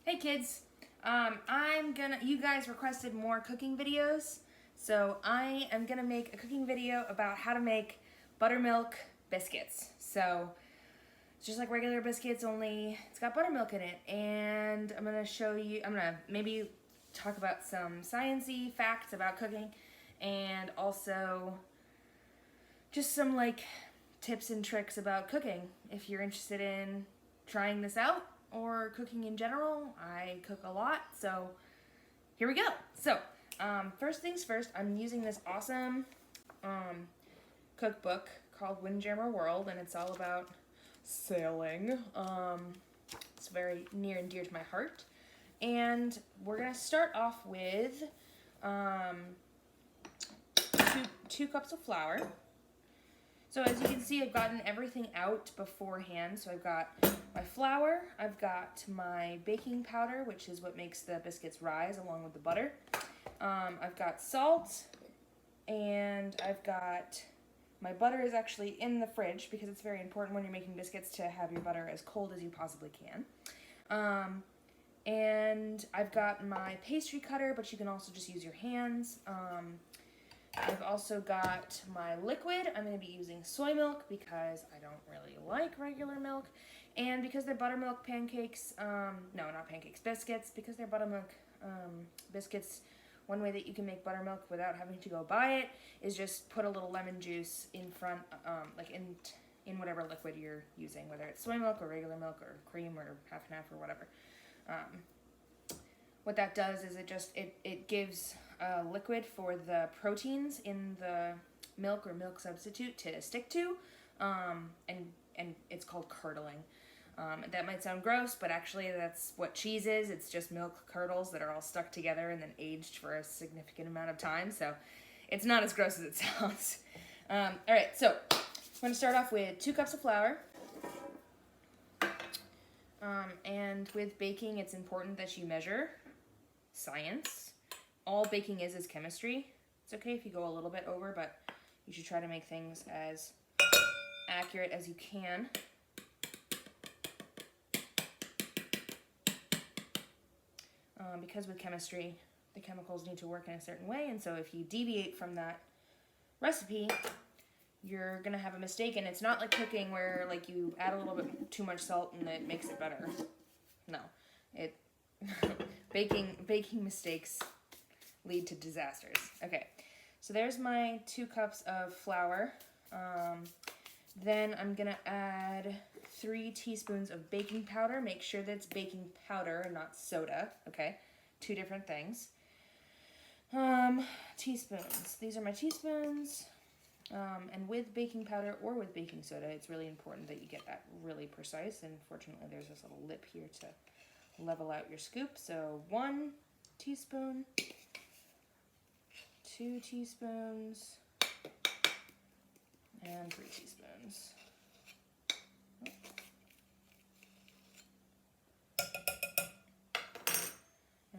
Hey kids, you guys requested more cooking videos, so I am gonna make a cooking video about how to make buttermilk biscuits. So it's just like regular biscuits, only it's got buttermilk in it. And I'm gonna maybe talk about some science-y facts about cooking, and also just some like tips and tricks about cooking if you're interested in trying this out or cooking in general. I cook a lot, so here we go. So first things first, I'm using this awesome cookbook called Windjammer World, and it's all about sailing. It's very near and dear to my heart. And we're gonna start off with two cups of flour. So as you can see, I've gotten everything out beforehand. So I've got my flour, I've got my baking powder, which is what makes the biscuits rise, along with the butter. I've got salt, and I've got, my butter is actually in the fridge because it's very important when you're making biscuits to have your butter as cold as you possibly can. And I've got my pastry cutter, but you can also just use your hands. I've also got my liquid. I'm going to be using soy milk because I don't really like regular milk. And because they're buttermilk pancakes, no, not pancakes, biscuits, because they're buttermilk biscuits, one way that you can make buttermilk without having to go buy it is just put a little lemon juice in front, like in whatever liquid you're using, whether it's soy milk or regular milk or cream or half and half or whatever. What that does is it gives a liquid for the proteins in the milk or milk substitute to stick to, and it's called curdling. That might sound gross, but actually that's what cheese is. It's just milk curdles that are all stuck together and then aged for a significant amount of time, so it's not as gross as it sounds. Alright, so I'm going to start off with 2 cups of flour. And with baking, it's important that you measure. Science. All baking is chemistry. It's okay if you go a little bit over, but you should try to make things as accurate as you can. Because with chemistry, the chemicals need to work in a certain way, and so if you deviate from that recipe, you're gonna have a mistake. And it's not like cooking where like you add a little bit too much salt and it makes it better. No, baking mistakes lead to disasters. Okay, so there's my 2 cups of flour. Then I'm gonna add 3 teaspoons of baking powder. Make sure that it's baking powder and not soda, okay? 2 different things. Teaspoons. These are my teaspoons. And with baking powder or with baking soda, it's really important that you get that really precise. And fortunately, there's this little lip here to level out your scoop. So 1 teaspoon, 2 teaspoons, and 3 teaspoons.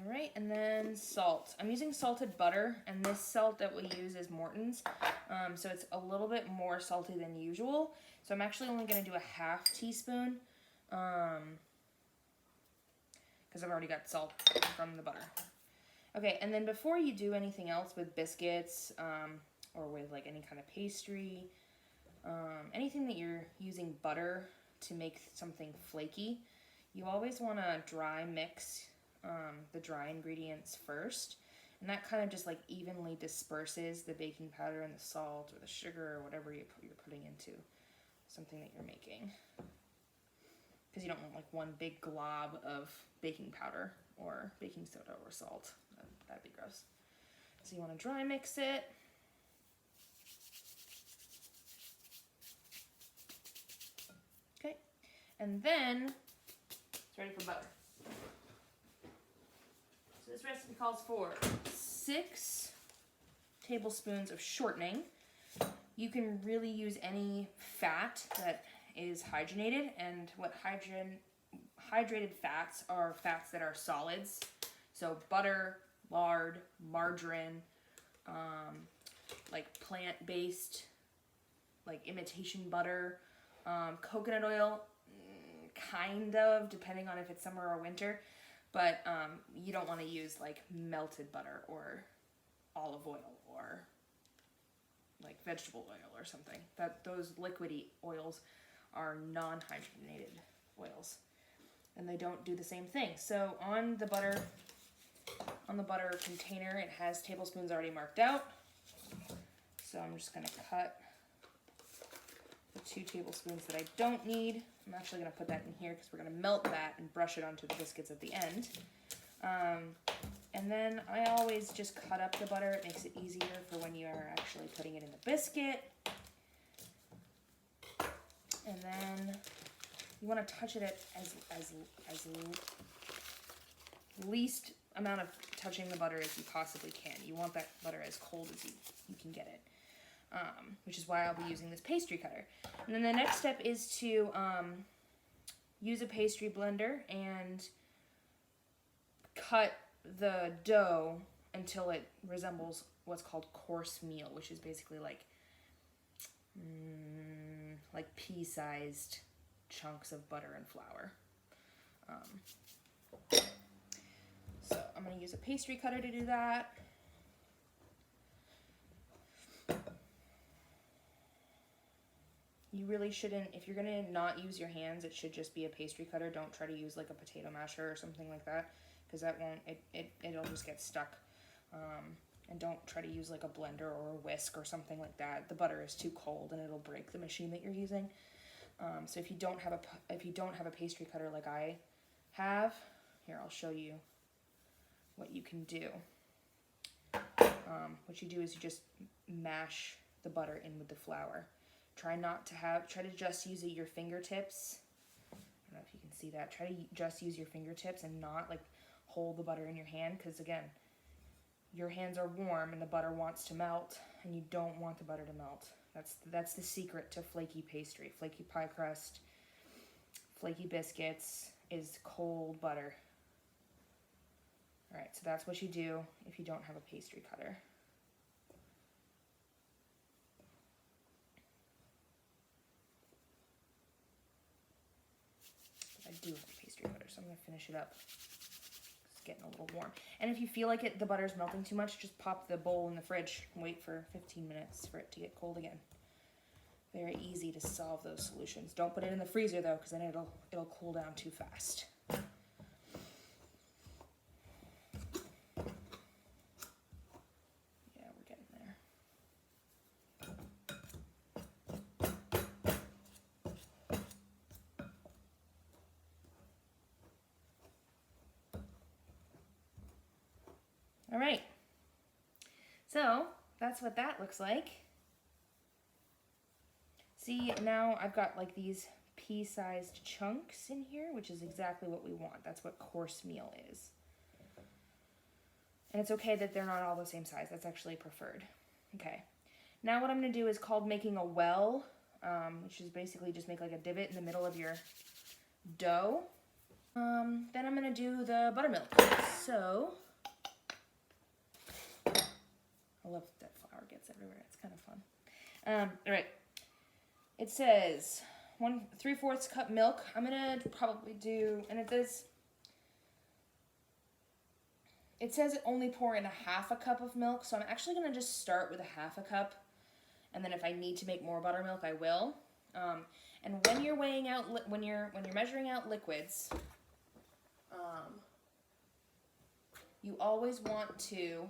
Alright, and then salt. I'm using salted butter, and this salt that we use is Morton's, so it's a little bit more salty than usual. So I'm actually only going to do a half teaspoon, because I've already got salt from the butter. Okay, and then before you do anything else with biscuits, or with like any kind of pastry, anything that you're using butter to make something flaky, you always want to dry mix the dry ingredients first, and that kind of just like evenly disperses the baking powder and the salt or the sugar or whatever you're putting into something that you're making, because you don't want like one big glob of baking powder or baking soda or salt. That'd be gross. So you want to dry mix it. Okay, and then it's ready for butter. So this recipe calls for 6 tablespoons of shortening. You can really use any fat that is hydrogenated, and what hydrated fats are fats that are solids. So butter, lard, margarine, like plant-based, like imitation butter, coconut oil, kind of, depending on if it's summer or winter. but you don't want to use like melted butter or olive oil or like vegetable oil or something. Those liquidy oils are non-hydrogenated oils, and they don't do the same thing. So on the butter container, it has tablespoons already marked out. So I'm just going to cut the 2 tablespoons that I don't need. I'm actually going to put that in here because we're going to melt that and brush it onto the biscuits at the end. And then I always just cut up the butter. It makes it easier for when you are actually putting it in the biscuit. And then you want to touch it at as least amount of touching the butter as you possibly can. You want that butter as cold as you can get it, which is why I'll be using this pastry cutter. And then the next step is to use a pastry blender and cut the dough until it resembles what's called coarse meal, which is basically like pea-sized chunks of butter and flour. So I'm going to use a pastry cutter to do that. You really shouldn't, if you're going to not use your hands, it should just be a pastry cutter. Don't try to use like a potato masher or something like that, because that won't, it'll just get stuck. And don't try to use like a blender or a whisk or something like that. The butter is too cold and it'll break the machine that you're using. So if you don't have a pastry cutter like I have, here I'll show you what you can do. What you do is you just mash the butter in with the flour. Try to just use your fingertips. I don't know if you can see that. Try to just use your fingertips and not like hold the butter in your hand, because again, your hands are warm and the butter wants to melt, and you don't want the butter to melt. That's the secret to flaky pastry. Flaky pie crust, flaky biscuits is cold butter. All right, so that's what you do if you don't have a pastry cutter. I do have a pastry cutter, so I'm going to finish it up. It's getting a little warm. And if you feel like the butter's melting too much, just pop the bowl in the fridge and wait for 15 minutes for it to get cold again. Very easy to solve those solutions. Don't put it in the freezer though, because then it'll cool down too fast. Yeah, we're getting there. All right, so that's what that looks like. See, now I've got like these pea-sized chunks in here, which is exactly what we want. That's what coarse meal is. And it's okay that they're not all the same size. That's actually preferred. Okay, now what I'm going to do is called making a well, which is basically just make like a divot in the middle of your dough. Then I'm going to do the buttermilk. So I love that flour gets everywhere. It's kind of fun. All right. It says 3/4 cup milk. I'm gonna probably do, and it says only pour in 1/2 cup of milk. So I'm actually gonna just start with 1/2 cup, and then if I need to make more buttermilk, I will. And when you're weighing out, when you're measuring out liquids, you always want to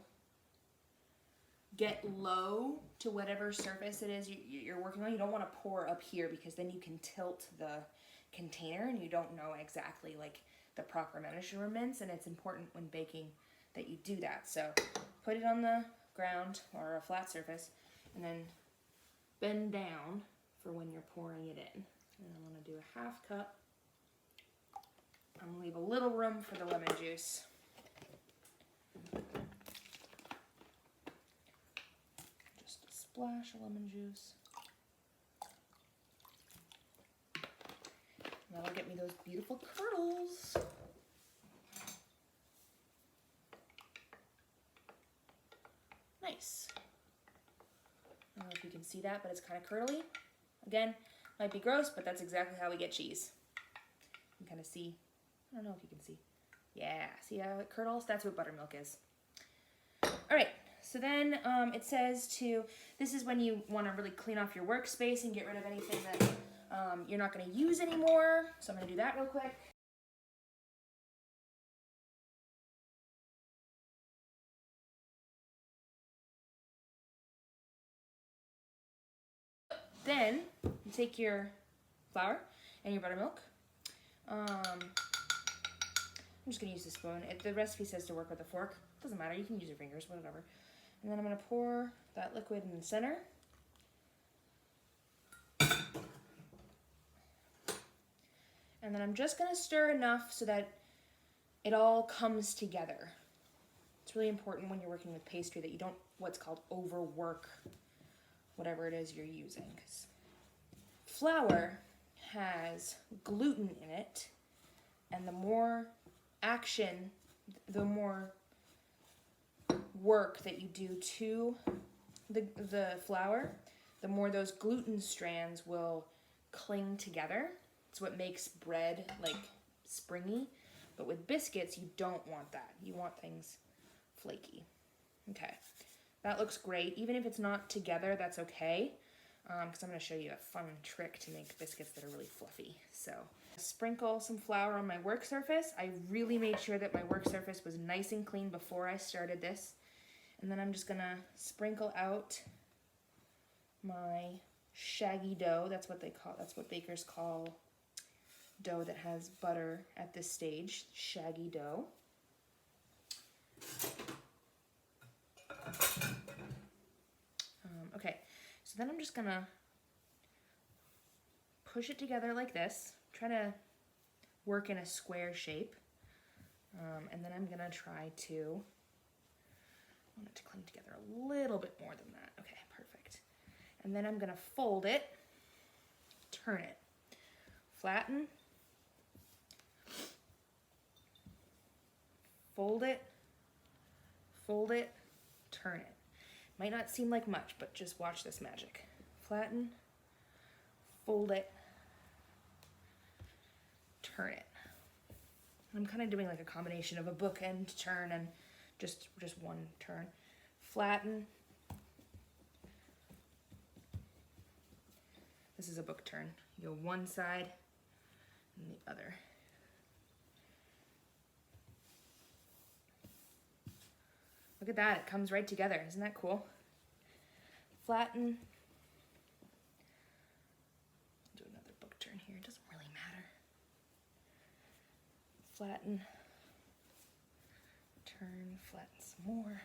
get low to whatever surface it is you're working on. You don't want to pour up here, because then you can tilt the container and you don't know exactly like the proper measurements, and it's important when baking that you do that. So put it on the ground or a flat surface, and then bend down for when you're pouring it in. And I'm going to do 1/2 cup. I'm going to leave a little room for the lemon juice. Splash of lemon juice. That'll get me those beautiful curdles. Nice. I don't know if you can see that, but it's kind of curdly. Again, might be gross, but that's exactly how we get cheese. You can kind of see. I don't know if you can see. Yeah, see how it curdles? That's what buttermilk is. All right, so then it says this is when you want to really clean off your workspace and get rid of anything that you're not going to use anymore. So I'm going to do that real quick. Then you take your flour and your buttermilk. I'm just going to use the spoon. The recipe says to work with a fork. Doesn't matter, you can use your fingers, whatever. And then I'm going to pour that liquid in the center. And then I'm just going to stir enough so that it all comes together. It's really important when you're working with pastry that you don't what's called overwork whatever it is you're using. 'Cause flour has gluten in it, and the more action, the more work that you do to the flour, the more those gluten strands will cling together. It's what makes bread like springy. But with biscuits, you don't want that. You want things flaky. Okay, that looks great. Even if it's not together, that's okay. Because I'm going to show you a fun trick to make biscuits that are really fluffy. So, sprinkle some flour on my work surface. I really made sure that my work surface was nice and clean before I started this. And then I'm just going to sprinkle out my shaggy dough. That's what bakers call dough that has butter at this stage, shaggy dough. Okay, so then I'm just gonna push it together like this, try to work in a square shape, and then I'm gonna try to, I want it to cling together a little bit more than that. Okay, perfect. And then I'm gonna fold it, turn it, flatten, fold it, turn it. Might not seem like much, but just watch this magic. Flatten, fold it, turn it. I'm kind of doing like a combination of a bookend turn and just one turn. Flatten. This is a book turn. You go one side and the other. Look at that, it comes right together. Isn't that cool? Flatten. Do another book turn here, it doesn't really matter. Flatten. Turn, flatten some more.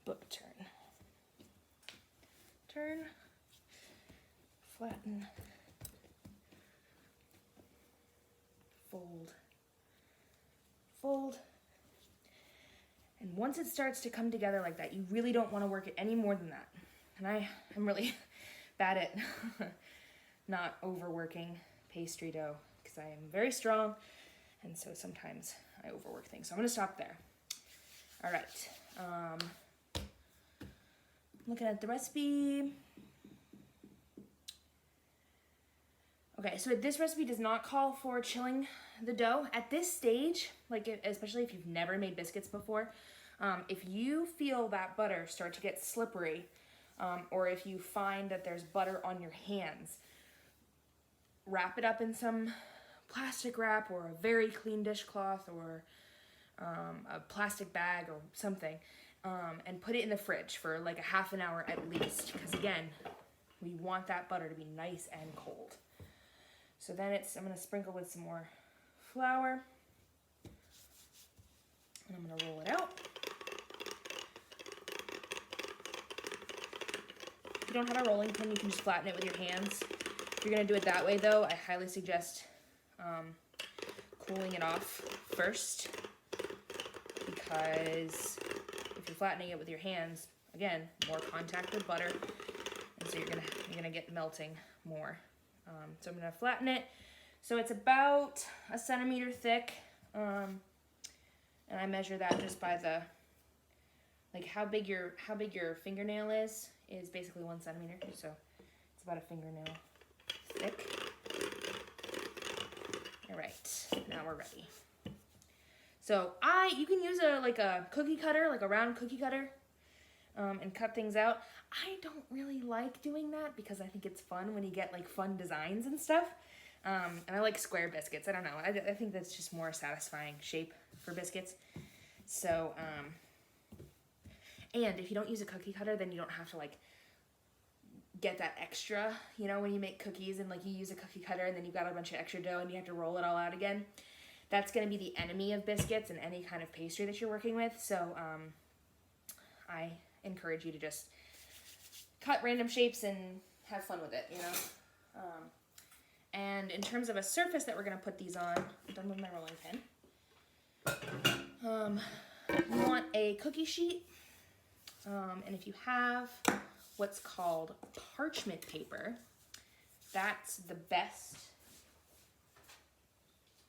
Book turn. Turn. Flatten. Fold, fold, and once it starts to come together like that, you really don't want to work it any more than that. And I'm really bad at not overworking pastry dough because I am very strong, and so sometimes I overwork things. So I'm going to stop there. All right, looking at the recipe. Okay, so this recipe does not call for chilling the dough. At this stage, especially if you've never made biscuits before, if you feel that butter start to get slippery, or if you find that there's butter on your hands, wrap it up in some plastic wrap or a very clean dishcloth or a plastic bag or something, and put it in the fridge for like a half an hour at least, because again, we want that butter to be nice and cold. So then I'm going to sprinkle with some more flour, and I'm going to roll it out. If you don't have a rolling pin, you can just flatten it with your hands. If you're going to do it that way though, I highly suggest cooling it off first, because if you're flattening it with your hands, again, more contact with butter, and so you're gonna get melting more. So I'm gonna flatten it. So it's about a centimeter thick, and I measure that just by how big your fingernail is basically 1 centimeter. So about a fingernail thick. All right, now we're ready. So you can use a cookie cutter, like a round cookie cutter, and cut things out. I don't really like doing that because I think it's fun when you get like fun designs and stuff. And I like square biscuits. I don't know. I think that's just more satisfying shape for biscuits. So, and if you don't use a cookie cutter, then you don't have to like get that extra, you know, when you make cookies and like you use a cookie cutter and then you've got a bunch of extra dough and you have to roll it all out again. That's going to be the enemy of biscuits and any kind of pastry that you're working with. So I encourage you to just cut random shapes and have fun with it, you know. And in terms of a surface that we're going to put these on, I'm done with my rolling pin. You want a cookie sheet. And if you have what's called parchment paper, that's the best.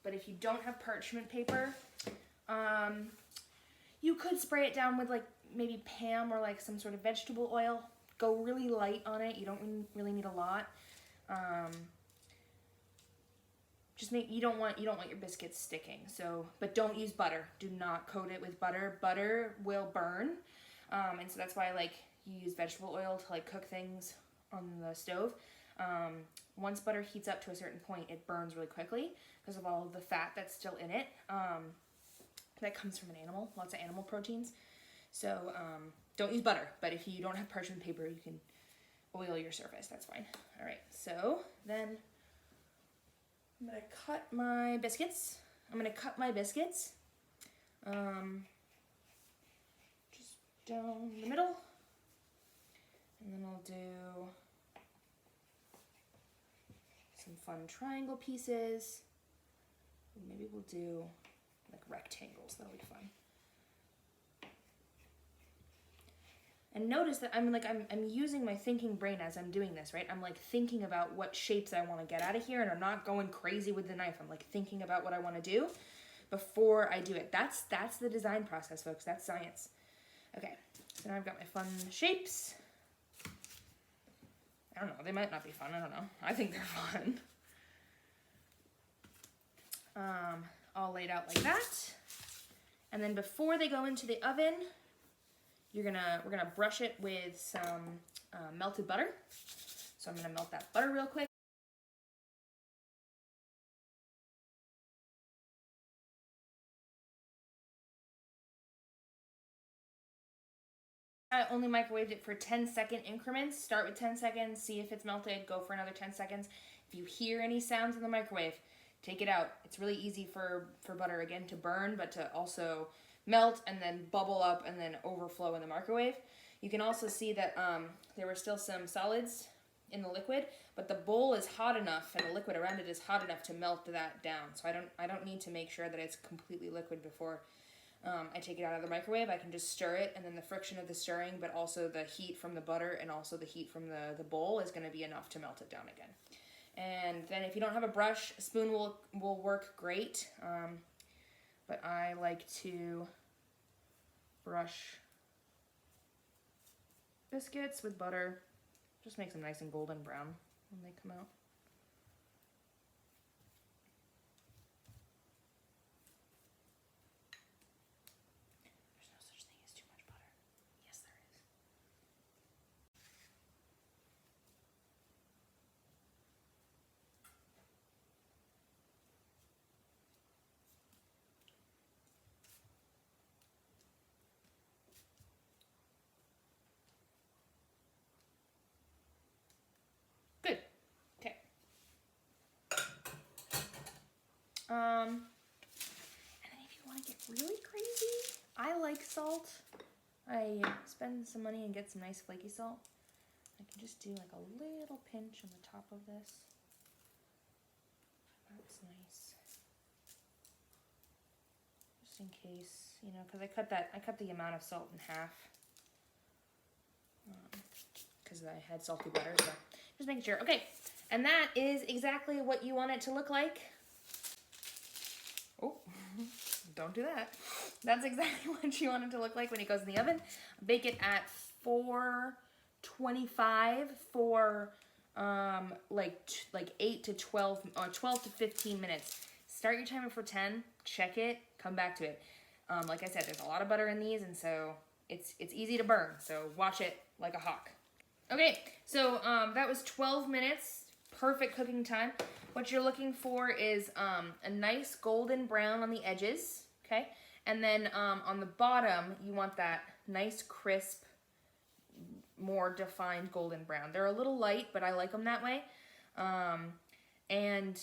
But if you don't have parchment paper, you could spray it down with like maybe Pam or like some sort of vegetable oil. Go really light on it. You don't really need a lot. You don't want your biscuits sticking. So, but don't use butter. Do not coat it with butter. Butter will burn. And so that's why like you use vegetable oil to like cook things on the stove. Once butter heats up to a certain point, it burns really quickly because of all of the fat that's still in it. That comes from an animal, lots of animal proteins. So don't use butter, but if you don't have parchment paper, you can oil your surface, that's fine. All right, so then I'm gonna cut my biscuits. Just down the middle, and then I'll do some fun triangle pieces. Maybe we'll do like rectangles, that'll be fun. And notice that I'm using my thinking brain as I'm doing this, right? I'm like thinking about what shapes I want to get out of here, and I'm not going crazy with the knife. I'm like thinking about what I want to do before I do it. That's the design process, folks. That's science. Okay, so now I've got my fun shapes. I don't know, they might not be fun, I don't know. I think they're fun. All laid out like that. And then before they go into the oven, we're gonna brush it with some melted butter. So I'm gonna melt that butter real quick. I only microwaved it for 10-second increments. Start with 10 seconds, see if it's melted, go for another 10 seconds. If you hear any sounds in the microwave, take it out. It's really easy for butter, again, to burn, but to also melt and then bubble up and then overflow in the microwave. You can also see that there were still some solids in the liquid, but the bowl is hot enough and the liquid around it is hot enough to melt that down. So I don't need to make sure that it's completely liquid before I take it out of the microwave. I can just stir it, and then the friction of the stirring, but also the heat from the butter and also the heat from the bowl is going to be enough to melt it down again. And then if you don't have a brush, a spoon will work great. But I like to brush biscuits with butter. Just makes them nice and golden brown when they come out. There's no such thing as too much butter. Yes, there is. Good. Okay. And then if you want to get really crazy, I like salt. I spend some money and get some nice flaky salt. I can just do like a little pinch on the top of this. That's nice. Just in case, you know, because I cut the amount of salt in half. Because I had salty butter, so just making sure. Okay, and that is exactly what you want it to look like. Oh, don't do that. That's exactly what you want it to look like when it goes in the oven. Bake it at 425 for like 8 to 12 or 12 to 15 minutes. Start your timer for 10, check it, come back to it. Like I said, there's a lot of butter in these, and so it's easy to burn, so watch it like a hawk. Okay, so that was 12 minutes, perfect cooking time. What you're looking for is a nice golden brown on the edges, okay? And then on the bottom, you want that nice crisp, more defined golden brown. They're a little light, but I like them that way. And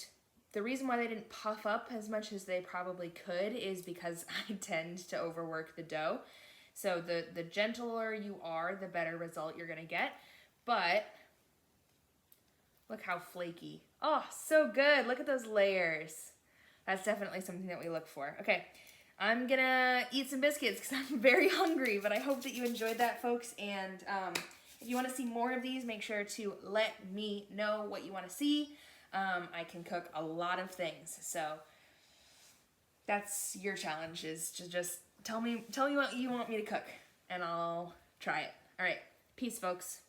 the reason why they didn't puff up as much as they probably could is because I tend to overwork the dough. So the gentler you are, the better result you're gonna get. But look how flaky. Oh, so good. Look at those layers. That's definitely something that we look for. Okay, I'm gonna eat some biscuits because I'm very hungry, but I hope that you enjoyed that, folks. And if you want to see more of these, make sure to let me know what you want to see. I can cook a lot of things, so that's your challenge, is to just tell me what you want me to cook, and I'll try it. All right, peace, folks.